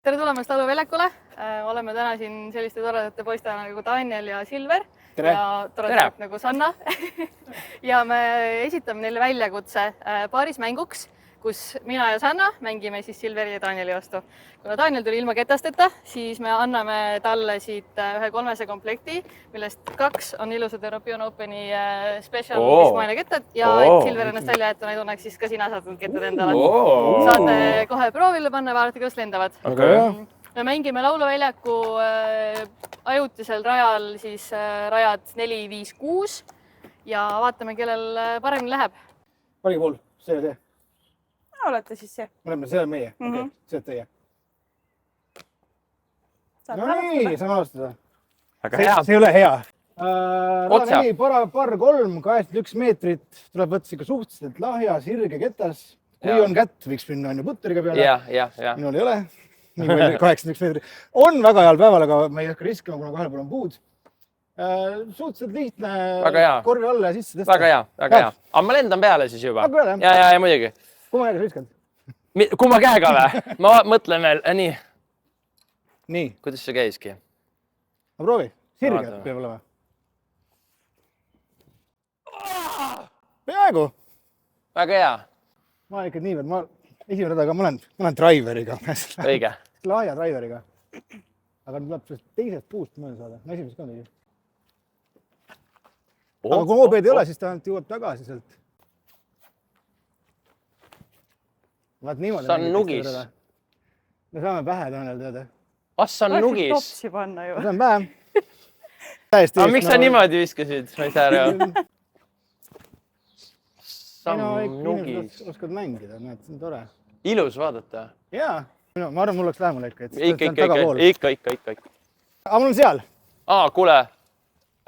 Tere tulemast lauluväljakule. Oleme täna siin selliste toredate poistena nagu Daniel ja Silver. Tere. Ja toredad nagu Sanna. Ja me esitame neile väljakutse paaris mänguks, kus mina ja Sanna mängime siis Silveri ja Danieli vastu. Kuna Daniel tuli ilma ketasteta, siis me anname talle siit ühe 300 komplekti, millest 2 on ilusad European Openi special Ismaili kettad ja et Silver ennast välja jätuna ei tunneks, siis ka sina saad need kettad endale. Saate kohe proovile panna, vaadata, kuidas lendavad. Me mängime lauluväljaku ajutisel rajal siis rajad 4, 5, 6 ja vaatame, kellel paremini läheb. Valge pool, see ja see. Olete siis see? Oleme, see on meie. Okay. See on teie. Saad nii, saame alustada. Aga hea. See ei ole hea. Otsa. Par 3, 81 meetrit. Tuleb võtta ikka suhteliselt lahja, sirge ketas. Kui on kätt, võiks minna on ju putteriga peale. Ja. Minul ei ole. Nii 81 meetrit. On väga heal päeval, aga ma ei hakka riskima, kuna kahel pool on puud. Suhteliselt lihtne korvi alla ja sisse tõsta. Väga hea. Aga ma lendan peale siis juba. Ja muidugi. Kumma käega sa viskad? Kumma käega või? Ma mõtlen veel. Nii. Kuidas see käiski? Ma proovi. Sirge peab olema. Peaaegu. Väga hea. Ma olen ikka niivõrd. Esimene radaga ma olen driveriga. Õige. Lahja driveriga. Aga tuleb sellest teisest puust mööda saada. Ma esimest ka tegi. Aga kui OB-d ei ole, siis ta jõuab tagasi sealt. Vaat niimoodi. See on nugis. Me saame pähe Tanel teada. See on nugis. Topsi panna ju. Me saame pähe. Aga miks sa niimoodi viskasid? Ma ei saa aru. See on nugis. Oskad mängida, näed, see on tore. Ilus vaadata. Jaa. Ma arvan, mul oleks lähemale ikka. Ikka. Aga mul on seal. Kuule.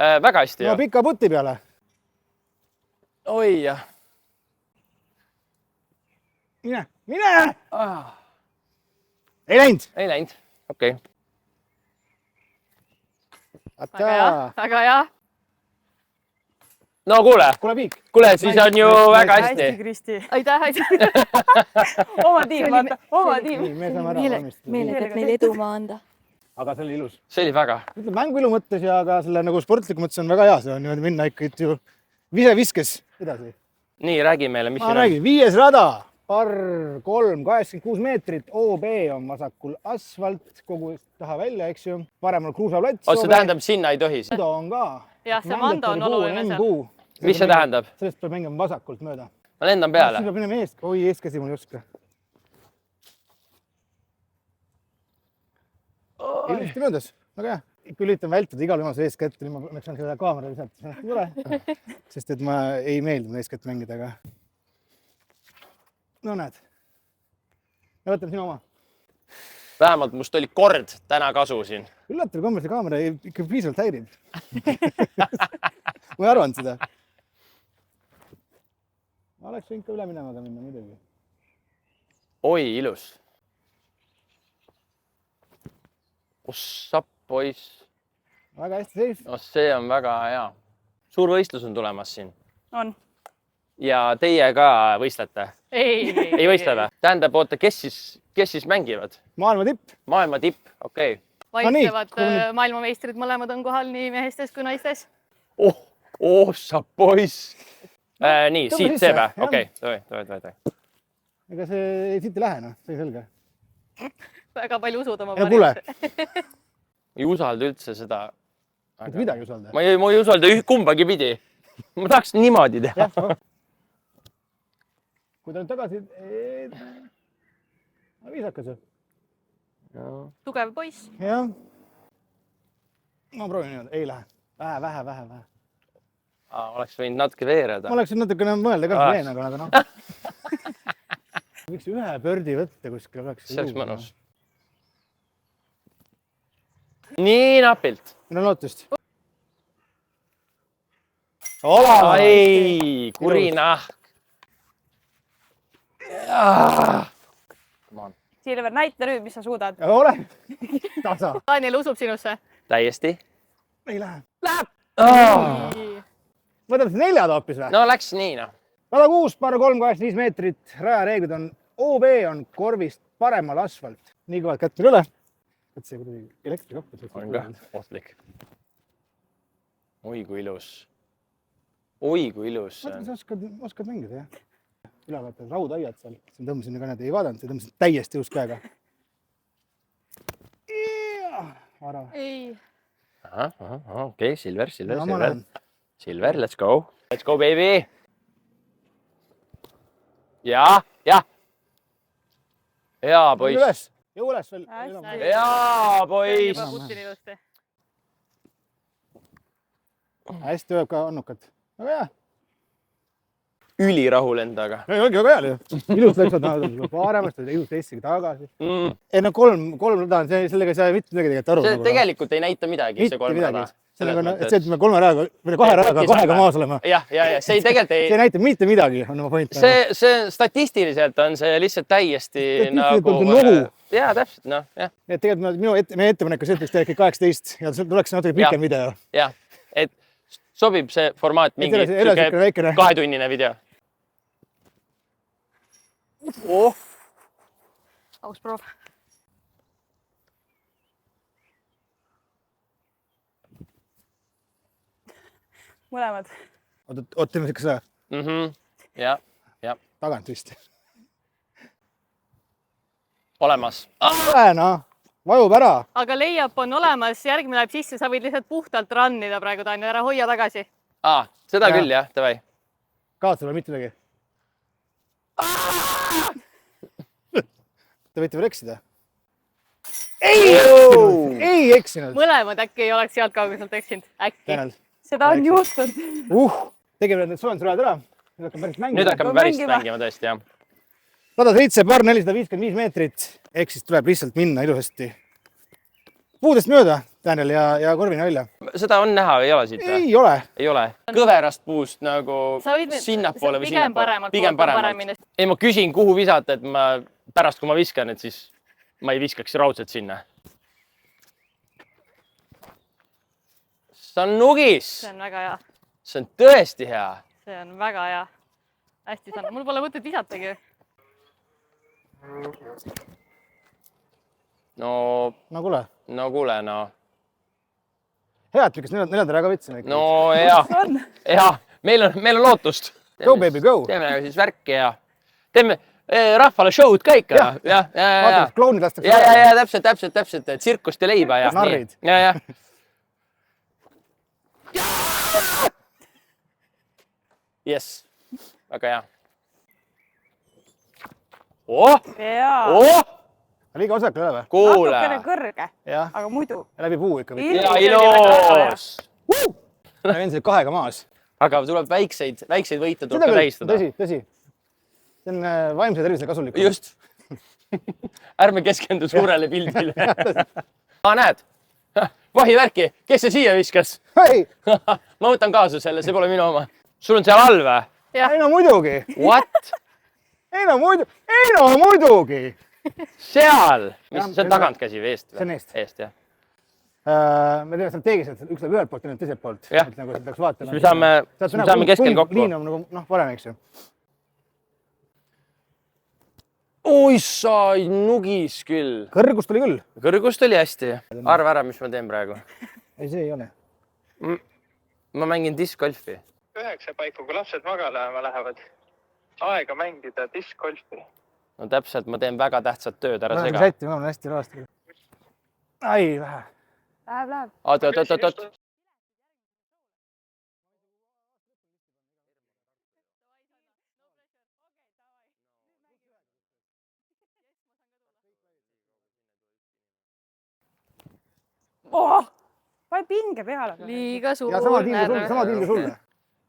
Väga hästi. Ma pika puti peale. Oi jah. Mine! Ei läinud. Ei läinud. Okei. Väga hea. No kuule. Kuule, siis on ju väga hästi. Hästi, Kristi. Aitäh. Oma tiim, vaata. Oma tiim. Me saame ära valmistada. Meelega, et meil edumaa anda. Aga see oli ilus. See oli väga. Ütleb mänguilu mõttes ja ka selle nagu sportliku mõttes on väga hea. See on niimoodi minna ikka ju viskes edasi. Nii, räägi meile, mis siin on. Räägi, 5. rada. Par 3, 86 meetrit, OB on vasakul asfalt, kogu taha välja, eks ju. Paremal kruusaplats. See tähendab, sinna ei tohi. Mando on ka. Jah, see Mando on oluline seal. Mis see tähendab? Sellest peab mängima vasakult mööda. Ma lendan peale. Siin peab minema eest. Oi, eestkäsi mul ei oska. Ilusti möödas. Väga hea. Ikka üritan vältada igal võimaluse eeskätt. Nüüd ma saan seda kaamera lisata. Tule. Sest et ma ei meeldi eeskätt mängida, aga... No näed. Ja võtame sinu oma. Vähemalt must oli kord täna kasu siin. Üllatav kombel see kaamera ikka piisavalt häirib. Ma ei arvanud seda. Ma oleks võinud ka üle minema ka minna muidugi. Oi, ilus. Ossa, poiss. Väga hästi seis. See on väga hea. Suur võistlus on tulemas siin. On. Ja teie ka võistlete? Ei võistle või? Tähendab, oota, kes siis mängivad? Maailma tipp. Maailma tipp, okei. Vaidlevad maailmameistrid mõlemad on kohal nii mehestes kui naistes. Sa poiss. Nii, siit see või? Okei, tohi. Ega see siit ei lähe, noh, see ei selge. Väga palju usud oma parimate. Ei usalda üldse seda. Midagi usalda. Ma ei usalda kumbagi pidi. Ma tahaks niimoodi teha. Kui ta nüüd tagasi... Viisakas ju. Tugev poiss. Jah. Ma proovin niimoodi. Ei lähe. Vähe. Oleks võinud natuke veereda. Ma oleks natukene mõelda ka veenaga, aga noh. Võiks ühe pördi võtta kuskil. See oleks mõnus. Nii napilt. Meil on lootust. Ai, kuri nahk. Silver, näita nüüd, mis sa suudad. Ole. Tasa. Daniel usub sinusse. Täiesti. Ei lähe. Läheb. Võtad 4 hoopis või? No läks nii, noh. 106, par 3, 85 meetrit. Rajareeglid on OB on korvist paremal asfalt. nii kõvad kätt meil üle. et see kuidagi elektrikappi. On ka ohtlik. Oi kui ilus. Oi kui ilus. Sa oskad mängida, jah? Ülevaatad raudaiad seal. Siin tõmbasin ka need, ei vaadanud, see tõmbasin täiesti just käega. Vara. Ei. Okei, Silver. Silver, let's go. Let's go, baby. Ja. Hea, poiss. Jõu üles veel. Jaa, poiss. Hästi ööb ka annukat. Väga hea. Ülirahul endaga. Ei, olgi väga hea. Ilus läksad paremast, ilus testiga tagasi. Ei, no kolm rada on, sellega ei saa mitte midagi tegelikult aru. See tegelikult ei näita midagi, see kolm rada. Sellega on, et see, et me kahe radaga kahega maas olema. Ja, see ei tegelikult ei... See ei näita mitte midagi, on oma point. See statistiliselt on see lihtsalt täiesti nagu... Jaa, täpselt, noh, jah. Et tegelikult meie ettepanek on see, et teha 18 ja tuleks natuke pikem video. Jah, et sobib see formaat mingi 2-tunnine video. Aus proov. Mõlemad. Oot, teeme siukse sõja. Ja. Tagant vist. Olemas. No, vajub ära. Aga layup on olemas, järgmine läheb sisse, sa võid lihtsalt puhtalt runnida praegu, Daniel, ära hoia tagasi. Seda küll, jah, davai. Kaotada või mitte midagi. Te võite veel eksida. Ei eksinud. Mõlemad äkki ei oleks sealt kauguselt eksinud. Äkki. Seda on juhtunud. Tegime need soojendusrajad ära. Nüüd hakkame päris mängima tõesti, jah. Rada 7, paar 455 meetrit. Ehk siis tuleb lihtsalt minna ilusasti puudest mööda, Daniel, ja korvina välja. Seda on näha, ei ole siit? Ei ole. Ei ole. Kõverast puust nagu sinnapoole või sinnapoole. Pigem paremalt. Ei, ma küsin, kuhu visata, et ma pärast, kui ma viskan, et siis ma ei viskaks raudselt sinna. See on nugis. See on väga hea. See on tõesti hea. See on väga hea. Hästi saanud. Mul pole mõtet visatagi. No kuule. No kuule, no. Hea, et miks neljandale väga võtsime. No hea. Meil on lootust. Go, baby, go. Teeme siis värki ja teeme rahvale show'd ka ikka. Vaatame, klounid lastakse. Ja, täpselt. Tsirkust ja leiba. Narrid. Ja. Yes. Väga hea. Liiga osakal ei ole või? Kuule. Natukene kõrge, aga muidu. Läbi puu ikka. Ja ilus. Ma võin selle kahega maas. Aga tuleb väikseid võite tuleb ka tähistada. Tõsi. See on vaimse tervisele kasulik. Just. Ärme keskendu suurele pildile. Näed, vahivärki, kes see siia viskas? Ma võtan kaasa selle, see pole minu oma. Sul on seal all või? Ei no muidugi. What? Ei no muidugi. Seal? See on tagantkäsi või eest? See on eest. Eest, jah. Me teeme strateegiliselt, üks läheb ühelt poolt ja teiselt poolt. Jah. Nagu sa peaks vaatama. Me saame keskel kokku. Liin on nagu parem, eks ju. Oi sa nugis küll. Kõrgust oli küll. Kõrgust oli hästi. Arva ära, mis ma teen praegu. Ei, see ei ole. Ma mängin discgolfi. 9 paiku, kui lapsed magama lähevad. Aega mängida discgolfi. No täpselt, ma teen väga tähtsat tööd, ära sega. Ma olen hästi ravasti. Ai, vähe. Läheb. Oot. Vai pinge peale. Liiga suur. Ja sama tiimde sulle.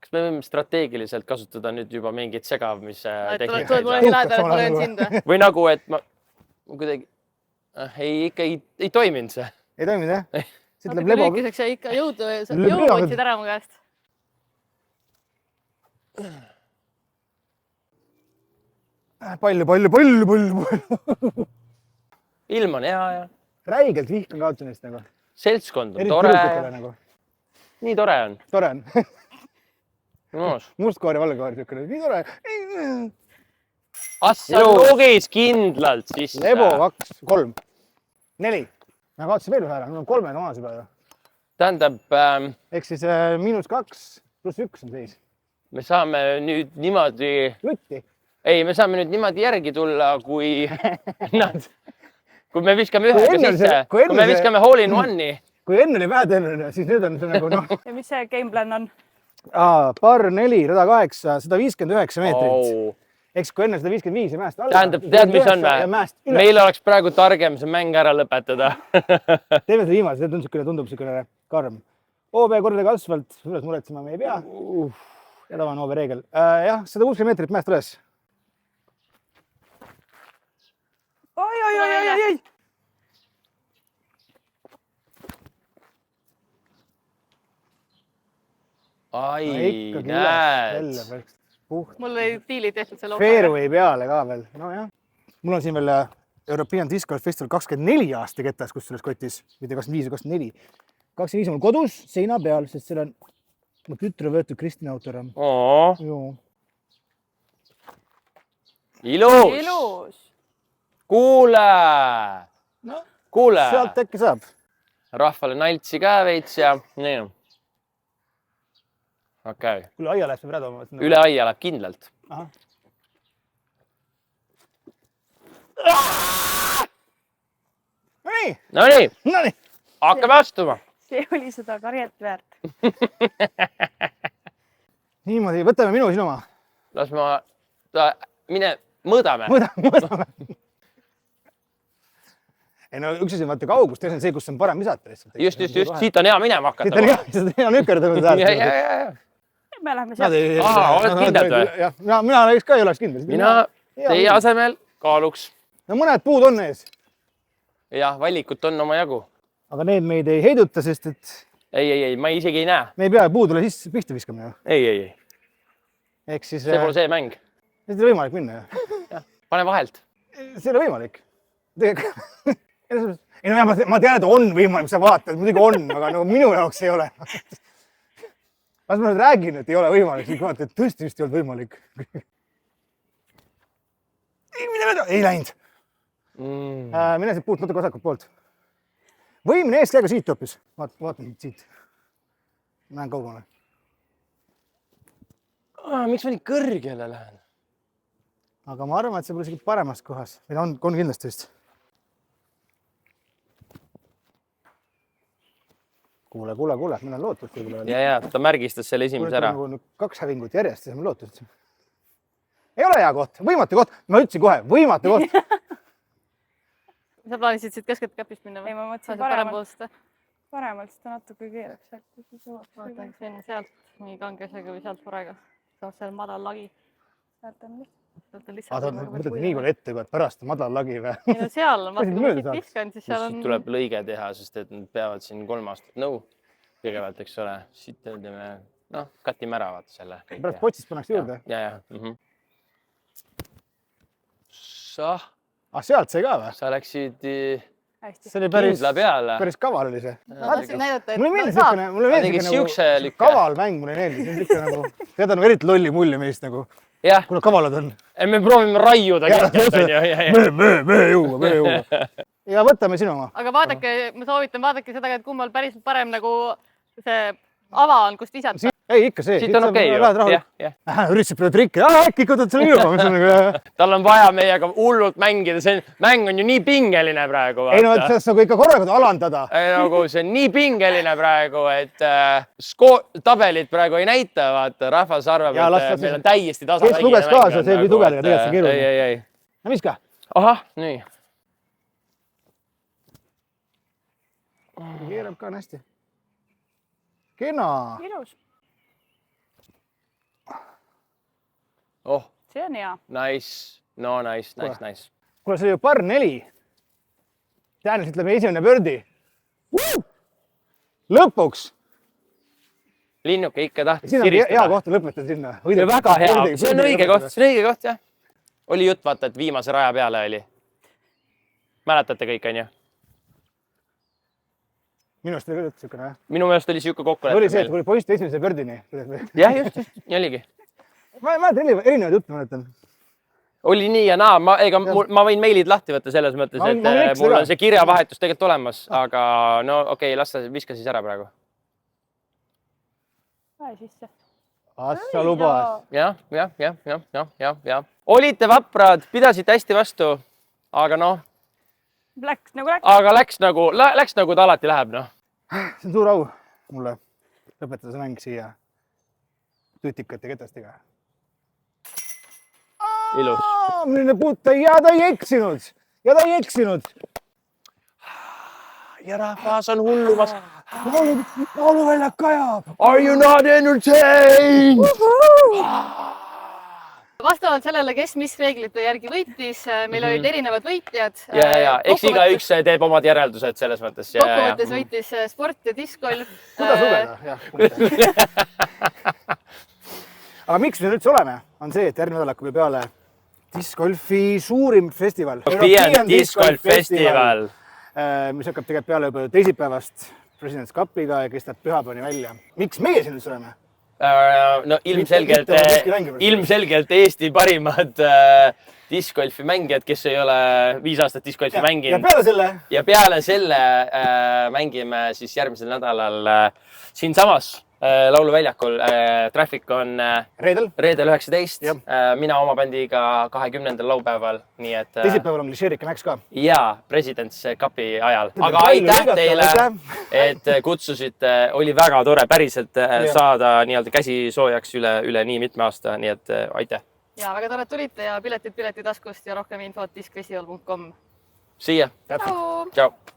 Kas me võime strateegiliselt kasutada nüüd juba mingit segamise tehnikat? Tuled mulle lähedale, et ma löön sind või? Või nagu, et ma kuidagi... Ei toiminud see. Ei toiminud, jah? Natuke lüükeseks ja ikka jõudu võtsid ära mu käest. Palju. Ilm on hea ja... Räigelt vihkan kaotunist nagu. Seltskond on tore. Nii tore on. Tore on. Must koor ja valge koor. Nii tore. Assa lugis kindlalt sisse. Lebo 2, 3, 4. ma kaotasin veel ühe ära, mul on 3 omas juba ju. Tähendab, ehk siis -2 + 1 on seis. me saame nüüd niimoodi... Lutti. Ei, me saame nüüd niimoodi järgi tulla, kui me viskame ühega sisse, kui me viskame hole in one'i. Kui enne oli vähetõenäoline, siis nüüd on see nagu noh. Ja mis see gameplan on? Par 4, rada 8, 159 meetrit. Eks kui enne 155 ja mäest alla. Tähendab, tead, mis on või? Meil oleks praegu targem see mäng ära lõpetada. Teeme see viimase, see tundub niisugune karm. OB kordadega asfalt, üles muretsema me ei pea. Ja tavane OB reegel. Jah, 160 meetrit mäest üles. Oi! Ai, näed. Mul oli diili tehtud selle Fairway peale ka veel. No jah. Mul on siin veel European Disc Golf Festival 24 aasta ketas, kus selles kotis, mitte 25 või 24. 25 on mul kodus, seina peal, sest seal on mu tütre võetud Kristina autor. Ilus! Kuule! Sealt äkki saab. Rahvale naltsi ka veits ja nii. Okei. Üle aia läheb see praegu. Üle aia läheb kindlalt. No nii. Hakkame astuma. See oli seda karjet väärt. Niimoodi, võtame minu sinu oma. Las ma... Mine, mõõdame. Mõõdame. Ei no üks asi on vaata kaugust, teine on see, kus on parem visata lihtsalt. Just. Siit on hea minema hakata. Siit on hea nükerdanud. Me läheme sealt. Oled kindlad või? Mina ka ei oleks kindel. Mina teie asemel kaaluks. No mõned puud on ees. Jah, valikut on oma jagu. Aga need meid ei heiduta, sest et... Ei, ma isegi ei näe. Me ei pea puudule sisse pihta viskama ju. Ei. Ehk siis... See pole see mäng. See ei ole võimalik minna ju. Pane vahelt. See ei ole võimalik. Ei no ma tean, et on võimalik, sa vaatad, muidugi on, aga nagu minu jaoks ei ole. Las ma nüüd räägin, et ei ole võimalik, siis vaatad, et tõesti vist ei olnud võimalik. Ei läinud. Mine siit puut natuke vasakult poolt. Või mine eest käega siit hoopis. Vaatan siit. Näen kaugele. Miks ma nii kõrgele lähen? Aga ma arvan, et see pole isegi paremas kohas. Või on kindlasti vist. Kuule, meil on lootust. Ja, ta märgistas selle esimese ära. 2 hävingut järjest, siis on lootust. Ei ole hea koht, võimatu koht. Ma ütlesin kohe, võimatu koht. Sa plaanisid siit keskelt käpist minna? Ei, ma mõtlesin paremalt, siis ta natuke keeraks sealt. Vaataks minna sealt nii kangesega või sealt porega. Saab seal madal lagi. Sealt on lihtsalt. Mõtled nii palju ette, kui pärast on madal lagi või? Ei no seal on, kui ma siit vihkan, siis seal on... Siit tuleb lõige teha, sest et nad peavad siin 3 aastat nõu. Kõigepealt, eks ole, siit teeme, katime ära vaata selle. Pärast potsist pannakse juurde? Ja. Sealt sai ka või? Sa läksid kindla peale. Päris kaval oli see. Tahtsin näidata, et mulle meeldis niisugune kaval mäng, mulle meeldis. Tead on eriti lolli mulje meist nagu. Kuna kavalad on. Me proovime raiuda keskelt. Me jõuga. Ja võtame sinu oma. Aga vaadake, ma soovitan, vaadake seda, et kummal päris parem nagu see ava on, kust visata. Ei, ikka see. Siit on okei ju. Üritasid praegu trikki. Äkki võtad selle minu oma. Tal on vaja meiega hullult mängida. See mäng on ju nii pingeline praegu. Ei no, et sa ikka korraga alandada. Nagu see on nii pingeline praegu, et tabelid praegu ei näita. Vaata, rahvas arvab, et meil on täiesti tasavägine mäng. Kes luges kaasa, see või tugedega tegelikult see keeruline. Ei. No miska? Ahah, nii. Keerab ka hästi. Kena. Ilus. See on hea. Nice. No nice. Kuule, see oli ju par 4. Tähendus ütleme esimene bördi. Lõpuks. Linnuke ikka tahtis siin on hea koht lõpetada sinna. Väga hea. See on õige koht, jah. Oli jutt, vaata, et viimase raja peale oli. Mäletate kõik, on ju? Minu meelest oli küll siukene, jah? Minu meelest oli siuke kokkulepe. Oli see, et kui poist esimese bördini. Jah, just, nii oligi. Ma mäletan erinevaid juttu, mäletan. oli nii ja naa, ma võin meilid lahti võtta selles mõttes, Ma et võin mul ka. on see kirjavahetus tegelikult olemas, aga no okei, las ta viska siis ära praegu. Lähe sisse. Assa lubas. jah. olite vaprad, pidasite hästi vastu, aga noh, Läks nagu läks. aga läks nagu ta alati läheb, noh. See on suur au mulle lõpetada see mäng siia tutikate ketastega. Ilus. Milline puuta ja ta ei eksinud. ja rahvas on hullumas. Lauluväljak kajab. Are you not entertained? vastavalt sellele, kes mis reeglite järgi võitis, meil olid erinevad võitjad. ja, eks igaüks teeb omad järeldused selles mõttes. Kokkuvõttes võitis sport ja discgolf. Kuidas lugeda? Aga miks me üldse oleme, on see, et järgmine nädal hakkab ju peale discgolfi suurim festival. European Disc Golf Festival. Mis hakkab tegelikult peale juba teisipäevast President's Cupiga ja kestab pühapäevani välja. Miks meie siin üldse oleme? No ilmselgelt Eesti parimad discgolfi mängijad, kes ei ole 5 aastat discgolfi mänginud. Ja peale selle mängime siis järgmisel nädalal siinsamas lauluväljakul. Traffic on reedel 19. Mina oma bändiga 20. laupäeval. Nii et teisipäeval on Klišeerika Max ka. Ja President's Cupi ajal. Aga aitäh teile, et kutsusite. Oli väga tore päriselt saada nii-öelda käsi soojaks üle nii mitme aasta. Nii et aitäh. Ja väga tore, et tulite ja piletid pileti taskust ja rohkem infot discfestival.com. See ya. Tšau! Tšau!